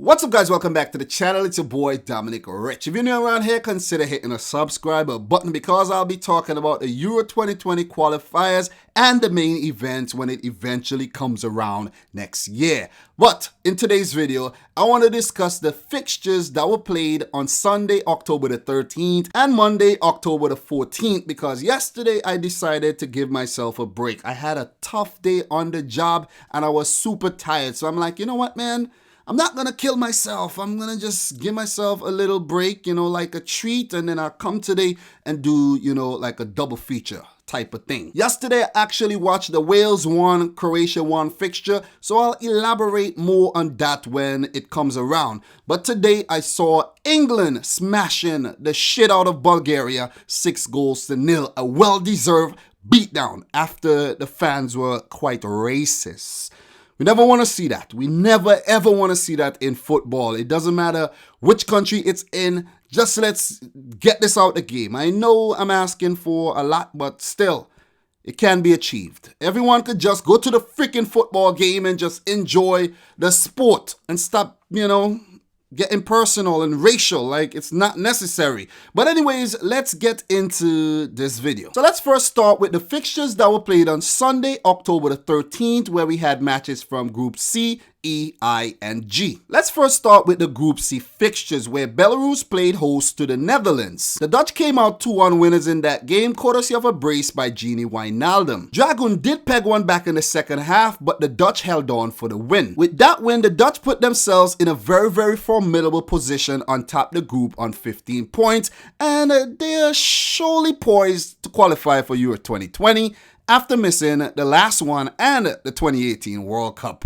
What's up guys, welcome back to the channel. It's your boy Dominic Rich. If you're new around here, consider hitting the subscribe button because I'll be talking about the Euro 2020 qualifiers and the main event when it eventually comes around next year. But in today's video, I want to discuss the fixtures that were played on Sunday, October the 13th and Monday, October the 14th, because yesterday I decided to give myself a break. I had a tough day on the job and I was super tired. So I'm like, you know what, man? I'm not going to kill myself. I'm going to just give myself a little break, like a treat. And then I'll come today and do, like a double feature type of thing. Yesterday, I actually watched the Wales 1, Croatia 1 fixture. So I'll elaborate more on that when it comes around. But today, I saw England smashing the shit out of Bulgaria 6-0. A well-deserved beatdown after the fans were quite racist. We never want to see that. We never ever want to see that in football. It doesn't matter which country it's in. Just let's get this out the game. I know I'm asking for a lot, but still, it can be achieved. Everyone could just go to the freaking football game and just enjoy the sport and stop, getting personal and racial, like it's not necessary. But anyways, let's get into this video. So let's first start with the fixtures that were played on Sunday, October the 13th, where we had matches from Group C, E, I, and G. Let's first start with the Group C fixtures, where Belarus played host to the Netherlands. The Dutch came out 2-1 winners in that game, courtesy of a brace by Gini Wijnaldum. Dragon did peg one back in the second half, but the Dutch held on for the win. With that win, the Dutch put themselves in a very, very formidable position on top of the group on 15 points, and they are surely poised to qualify for Euro 2020 after missing the last one and the 2018 World Cup.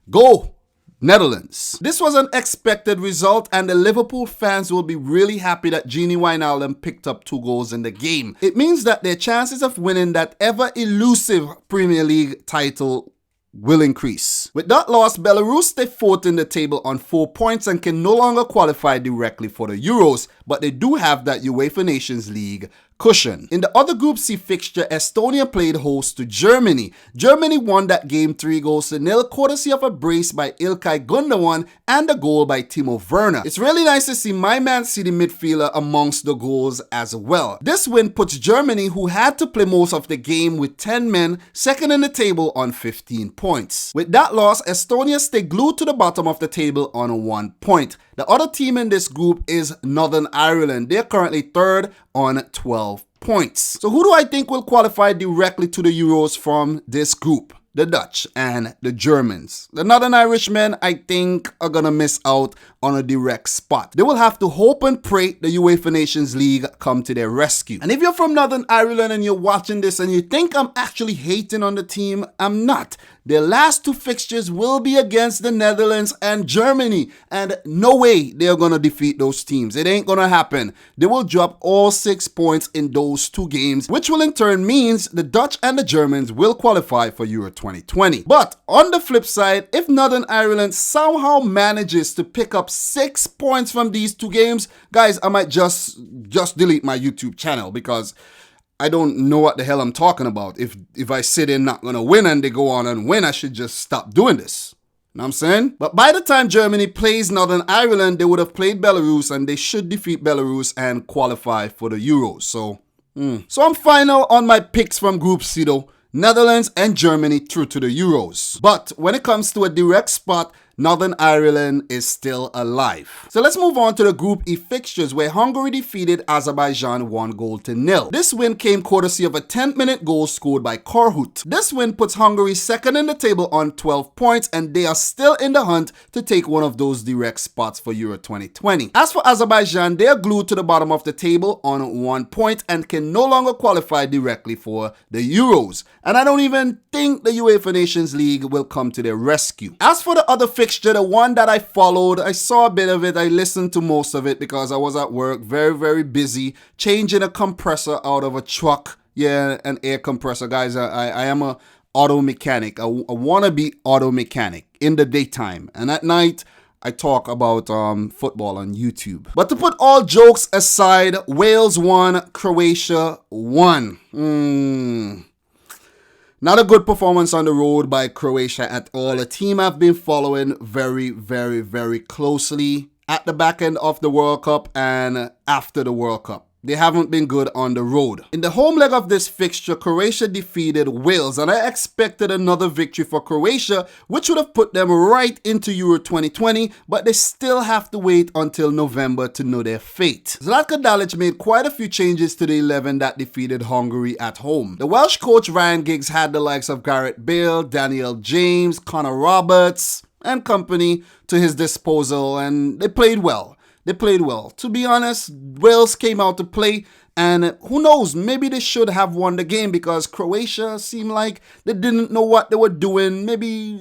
Go Netherlands. This was an expected result, and the Liverpool fans will be really happy that Gini Wijnaldum picked up 2 goals in the game. It means that their chances of winning that ever elusive Premier League title will increase. With that loss, Belarus stay fourth in the table on 4 points and can no longer qualify directly for the Euros, but they do have that UEFA Nations League cushion. In the other Group C fixture, Estonia played host to Germany. Germany won that game 3-0, courtesy of a brace by Ilkay Gundogan and a goal by Timo Werner. It's really nice to see my Man City midfielder amongst the goals as well. This win puts Germany, who had to play most of the game with 10 men, second in the table on 15 points. With that loss, Estonia stay glued to the bottom of the table on 1 point. The other team in this group is Northern Ireland. They're currently third on 12 points. So who do I think will qualify directly to the Euros from this group? The Dutch and the Germans. The Northern Irishmen, I think, are gonna miss out on a direct spot. They will have to hope and pray the UEFA Nations League come to their rescue. And if you're from Northern Ireland and you're watching this and you think I'm actually hating on the team, I'm not. Their last 2 fixtures will be against the Netherlands and Germany, and no way they're gonna defeat those teams. It ain't gonna happen. They will drop all 6 points in those 2 games, which will in turn means the Dutch and the Germans will qualify for Euro 2020. But on the flip side, if Northern Ireland somehow manages to pick up 6 points from these 2 games, guys, I might just delete my YouTube channel because I don't know what the hell I'm talking about. If I say they're not gonna win and they go on and win, I should just stop doing this. Know what I'm saying? But by the time Germany plays Northern Ireland, they would have played Belarus and they should defeat Belarus and qualify for the Euros. So I'm final on my picks from Group C though. Netherlands and Germany through to the Euros. But when it comes to a direct spot, Northern Ireland is still alive. So let's move on to the Group E fixtures, where Hungary defeated Azerbaijan 1-0. This win came courtesy of a 10th-minute goal scored by Korhut. This win puts Hungary second in the table on 12 points, and they are still in the hunt to take one of those direct spots for Euro 2020. As for Azerbaijan, they are glued to the bottom of the table on 1 point and can no longer qualify directly for the Euros. And I don't even think the UEFA Nations League will come to their rescue. As for the other fixture, the one that I followed, I saw a bit of it, I listened to most of it because I was at work, very, very busy, changing a compressor out of a truck. Yeah, an air compressor, guys. I am a auto mechanic, a wannabe auto mechanic in the daytime. And at night, I talk about football on YouTube. But to put all jokes aside, Wales won, Croatia won. Not a good performance on the road by Croatia at all. A team I've been following very, very, very closely at the back end of the World Cup and after the World Cup. They haven't been good on the road. In the home leg of this fixture, Croatia defeated Wales, and I expected another victory for Croatia, which would have put them right into Euro 2020, but they still have to wait until November to know their fate. Zlatko Dalic made quite a few changes to the 11 that defeated Hungary at home. The Welsh coach Ryan Giggs had the likes of Gareth Bale, Daniel James, Connor Roberts, and company to his disposal, and they played well. They played well. To be honest, Wales came out to play, and who knows, maybe they should have won the game because Croatia seemed like they didn't know what they were doing. Maybe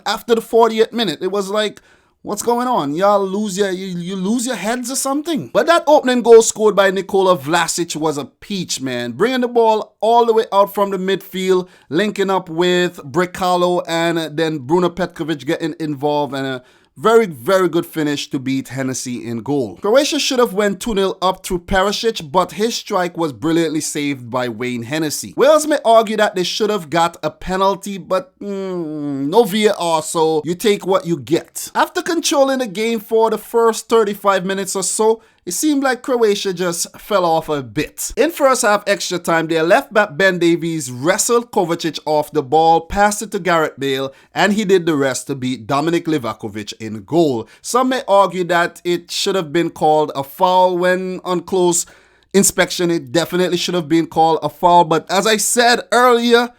after the 40th minute, it was like, what's going on? Y'all lose you lose your heads or something? But that opening goal scored by Nikola Vlasic was a peach, man. Bringing the ball all the way out from the midfield, linking up with Brekalo, and then Bruno Petkovic getting involved, and a very, very good finish to beat Hennessy in goal. Croatia should have went 2-0 up through Perisic, but his strike was brilliantly saved by Wayne Hennessy. Wales may argue that they should have got a penalty, but no VAR, so you take what you get. After controlling the game for the first 35 minutes or so, it seemed like Croatia just fell off a bit. In first half extra time, their left back Ben Davies wrestled Kovacic off the ball, passed it to Gareth Bale, and he did the rest to beat Dominic in goal. Some may argue that it should have been called a foul when on close inspection it definitely should have been called a foul, but as I said earlier,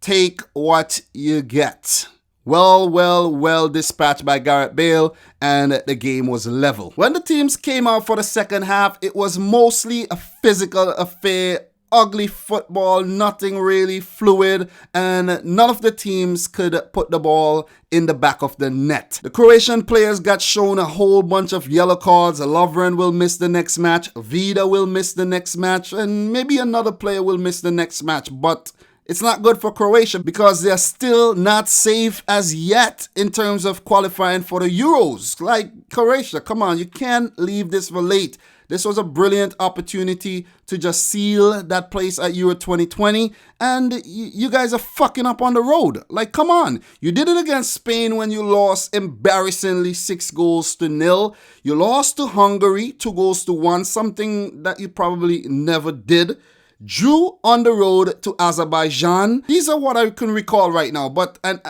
take what you get. Well dispatched by Gareth Bale, and the game was level. When the teams came out for the second half, it was mostly a physical affair, ugly football, nothing really fluid, and none of the teams could put the ball in the back of the net. The Croatian players got shown a whole bunch of yellow cards. Lovren will miss the next match, Vida will miss the next match, and maybe another player will miss the next match, but it's not good for Croatia because they're still not safe as yet in terms of qualifying for the Euros. Like, Croatia, come on, you can't leave this for late. This was a brilliant opportunity to just seal that place at Euro 2020, and you guys are fucking up on the road. Like, come on. You did it against Spain when you lost embarrassingly 6-0. You lost to Hungary 2-1, something that you probably never did. Drew on the road to Azerbaijan. These are what I can recall right now. But and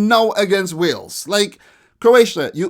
now against Wales. Like, Croatia, and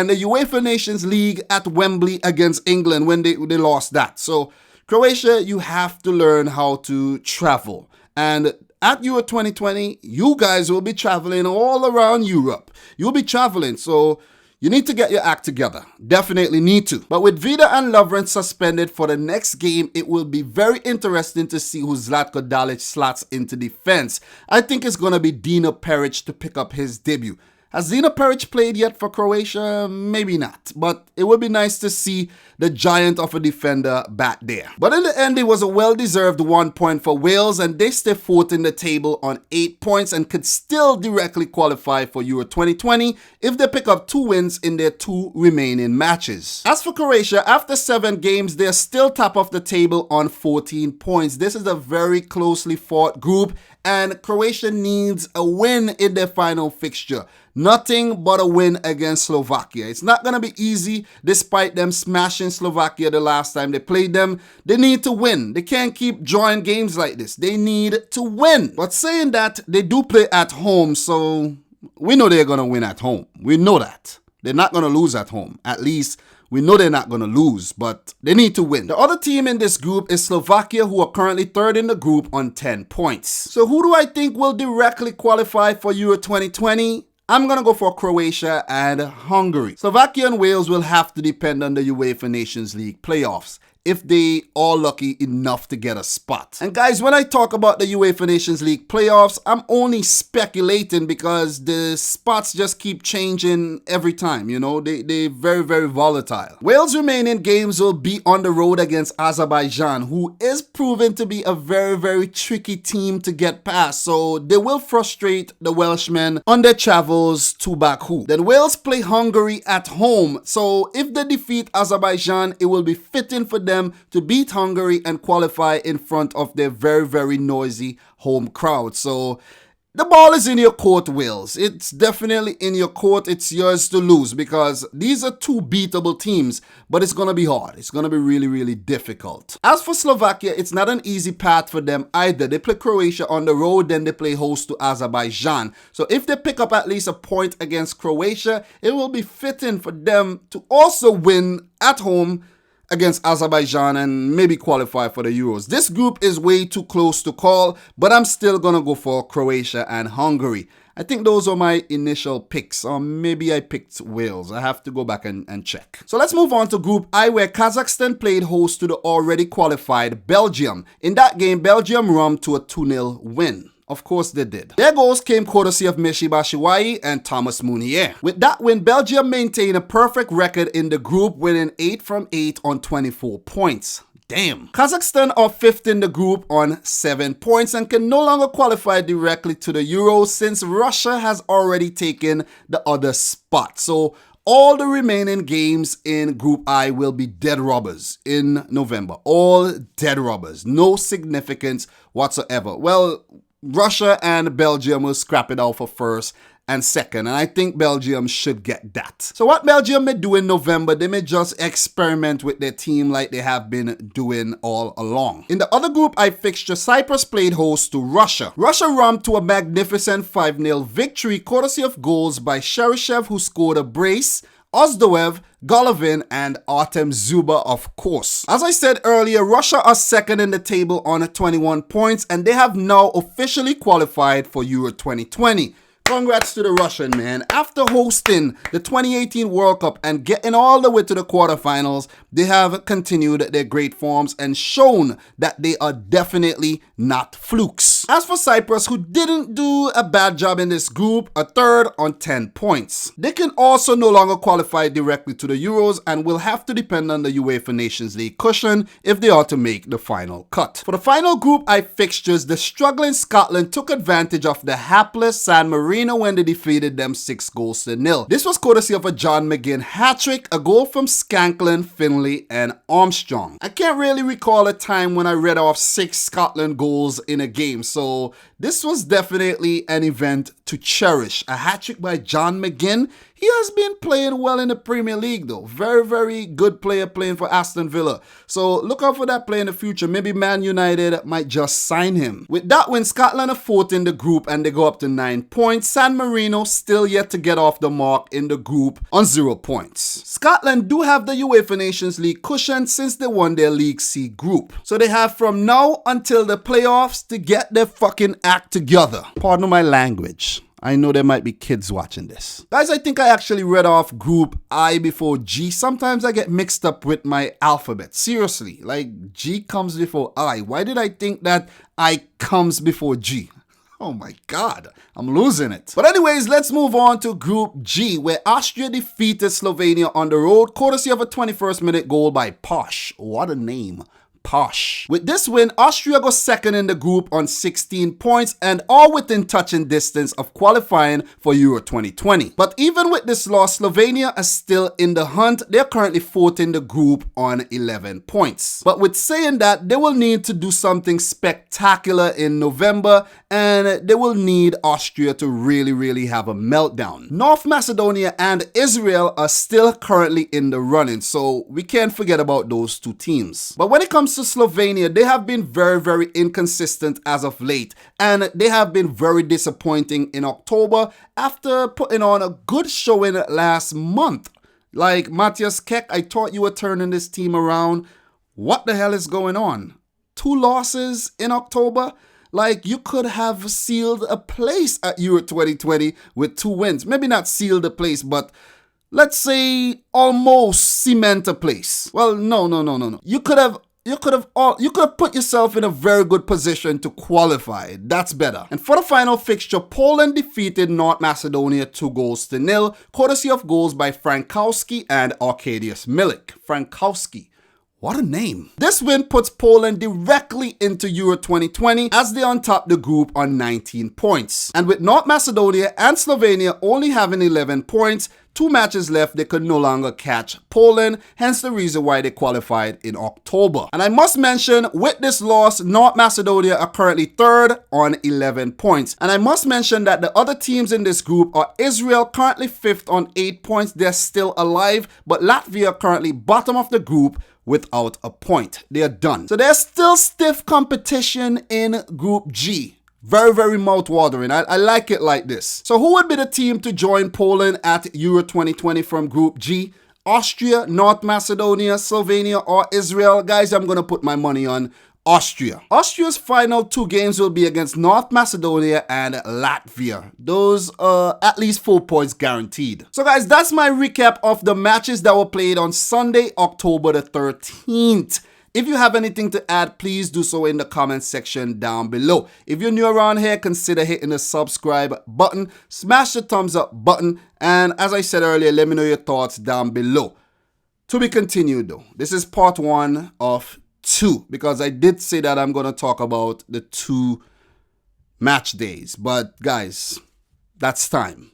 the UEFA Nations League at Wembley against England when they lost that. So Croatia, you have to learn how to travel. And at Euro 2020, you guys will be traveling all around Europe. You'll be traveling, so you need to get your act together. Definitely need to. But with Vida and Lovren suspended for the next game, it will be very interesting to see who Zlatko Dalic slots into defense. I think it's going to be Dino Peric to pick up his debut. Has Dino Peric played yet for Croatia? Maybe not. But it would be nice to see the giant of a defender back there. But in the end, it was a well-deserved 1 point for Wales, and they stay fourth in the table on 8 points and could still directly qualify for Euro 2020 if they pick up 2 wins in their 2 remaining matches. As for Croatia, after 7 games, they're still top of the table on 14 points. This is a very closely fought group, and Croatia needs a win in their final fixture. Nothing but a win against Slovakia. It's not going to be easy despite them smashing Slovakia the last time they played them. They need to win. They can't keep drawing games like this. They need to win. But saying that, they do play at home, so we know they're going to win at home. We know that. They're not going to lose at home. At least we know they're not going to lose, but they need to win. The other team in this group is Slovakia, who are currently third in the group on 10 points. So who do I think will directly qualify for Euro 2020? I'm going to go for Croatia and Hungary. Slovakia and Wales will have to depend on the UEFA Nations League playoffs if they are lucky enough to get a spot. And guys, when I talk about the UEFA Nations League playoffs, I'm only speculating because the spots just keep changing every time, you know, they're very, very volatile. Wales' remaining games will be on the road against Azerbaijan, who is proven to be a very, very tricky team to get past, so they will frustrate the Welshmen on their travels to Baku. Then Wales play Hungary at home, so if they defeat Azerbaijan, it will be fitting for them them to beat Hungary and qualify in front of their very, very noisy home crowd. So the ball is in your court, Wales. It's definitely in your court. It's yours to lose because these are two beatable teams, but it's going to be hard. It's going to be really, really difficult. As for Slovakia, it's not an easy path for them either. They play Croatia on the road, then they play host to Azerbaijan. So if they pick up at least a point against Croatia, it will be fitting for them to also win at home against Azerbaijan and maybe qualify for the Euros. This group is way too close to call, but I'm still going to go for Croatia and Hungary. I think those are my initial picks, or maybe I picked Wales. I have to go back and check. So let's move on to Group I, where Kazakhstan played host to the already qualified Belgium. In that game, Belgium rummed to a 2-0 win. Of course they did. Their goals came courtesy of Michy Batshuayi and Thomas Meunier. With that win, Belgium maintained a perfect record in the group, winning 8 from 8 on 24 points. Damn. Kazakhstan are 5th in the group on 7 points and can no longer qualify directly to the Euros since Russia has already taken the other spot. So all the remaining games in Group I will be dead rubbers in November. All dead rubbers. No significance whatsoever. Well, Russia and Belgium will scrap it out for first and second, and I think Belgium should get that. So what Belgium may do in November, they may just experiment with their team like they have been doing all along. In the other Group I fixture, Cyprus played host to Russia. Russia rummed to a magnificent 5-0 victory, courtesy of goals by Cheryshev, who scored a brace, Ozdoev, Golovin, and Artem Zuba, of course. As I said earlier, Russia are second in the table on 21 points, and they have now officially qualified for Euro 2020. Congrats to the Russian, man. After hosting the 2018 World Cup and getting all the way to the quarterfinals, they have continued their great forms and shown that they are definitely not flukes. As for Cyprus, who didn't do a bad job in this group, a third on 10 points. They can also no longer qualify directly to the Euros and will have to depend on the UEFA Nations League cushion if they are to make the final cut. For the final Group I fixtures, the struggling Scotland took advantage of the hapless San Marino when they defeated them 6-0. This was courtesy of a John McGinn hat-trick, a goal from Scanklin, Finlay, and Armstrong. I can't really recall a time when I read off 6 Scotland goals in a game, so this was definitely an event to cherish. A hat-trick by John McGinn. He has been playing well in the Premier League though. Very, very good player playing for Aston Villa. So look out for that player in the future. Maybe Man United might just sign him. With that win, Scotland are 4th in the group and they go up to 9 points. San Marino still yet to get off the mark in the group on 0 points. Scotland do have the UEFA Nations League cushion since they won their League C group. So they have from now until the playoffs to get their fucking act together. Pardon my language. I know there might be kids watching this. Guys, I think I actually read off Group I before G. Sometimes I get mixed up with my alphabet. Seriously, like G comes before I. Why did I think that I comes before G? Oh my God, I'm losing it. But anyways, let's move on to Group G, where Austria defeated Slovenia on the road, courtesy of a 21st minute goal by Posh. What a name. Posh. With this win, Austria goes second in the group on 16 points and all within touching distance of qualifying for Euro 2020. But even with this loss, Slovenia is still in the hunt. They're currently 4th in the group on 11 points. But with saying that, they will need to do something spectacular in November and they will need Austria to really have a meltdown. North Macedonia and Israel are still currently in the running, so we can't forget about those two teams. But when it comes to Slovenia, they have been very inconsistent as of late, and they have been very disappointing in October after putting on a good showing last month. Like Matthias Kek, I thought you were turning this team around. What the hell is going on? 2 losses in October? Like, you could have sealed a place at Euro 2020 with 2 wins. Maybe not sealed a place, but let's say almost cement a place. Well, no. You could have put yourself in a very good position to qualify. That's better. And for the final fixture, Poland defeated North Macedonia 2-0, courtesy of goals by Frankowski and Arkadiusz Milik. Frankowski. What a name. This win puts Poland directly into Euro 2020 as they on top the group on 19 points. And with North Macedonia and Slovenia only having 11 points, 2 matches left, they could no longer catch Poland, hence the reason why they qualified in October. And I must mention, with this loss, North Macedonia are currently 3rd on 11 points. And I must mention that the other teams in this group are Israel, currently 5th on 8 points. They're still alive, but Latvia currently bottom of the group without a point. They are done. So there's still stiff competition in Group G. Very, very mouth-watering. I like it like this. So who would be the team to join Poland at Euro 2020 from Group G? Austria, North Macedonia, Slovenia, or Israel? Guys, I'm going to put my money on Austria. Austria's final 2 games will be against North Macedonia and Latvia. Those are at least 4 points guaranteed. So guys, that's my recap of the matches that were played on Sunday, October the 13th. If you have anything to add, please do so in the comment section down below. If you're new around here, consider hitting the subscribe button, smash the thumbs up button, and as I said earlier, let me know your thoughts down below. To be continued though. This is part 1 of 2, because I did say that I'm going to talk about the 2 match days. But guys, that's time.